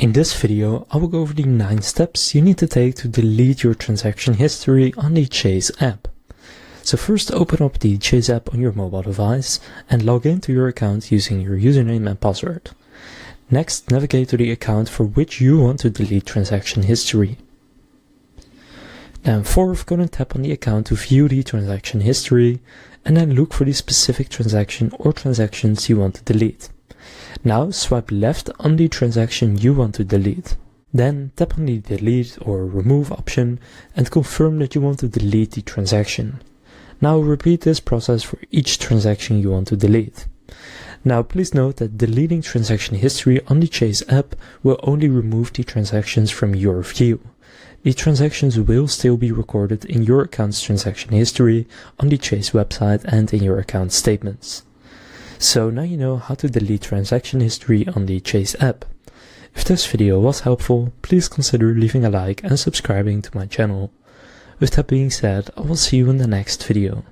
In this video, I will go over the 9 steps you need to take to delete your transaction history on the Chase app. So first, open up the Chase app on your mobile device and log into your account using your username and password. Next, navigate to the account for which you want to delete transaction history. Then fourth, go and tap on the account to view the transaction history, and then look for the specific transaction or transactions you want to delete. Now swipe left on the transaction you want to delete. Then tap on the delete or remove option and confirm that you want to delete the transaction. Now repeat this process for each transaction you want to delete. Now please note that deleting transaction history on the Chase app will only remove the transactions from your view. The transactions will still be recorded in your account's transaction history on the Chase website and in your account statements. So now you know how to delete transaction history on the Chase app. If this video was helpful, please consider leaving a like and subscribing to my channel. With that being said, I will see you in the next video.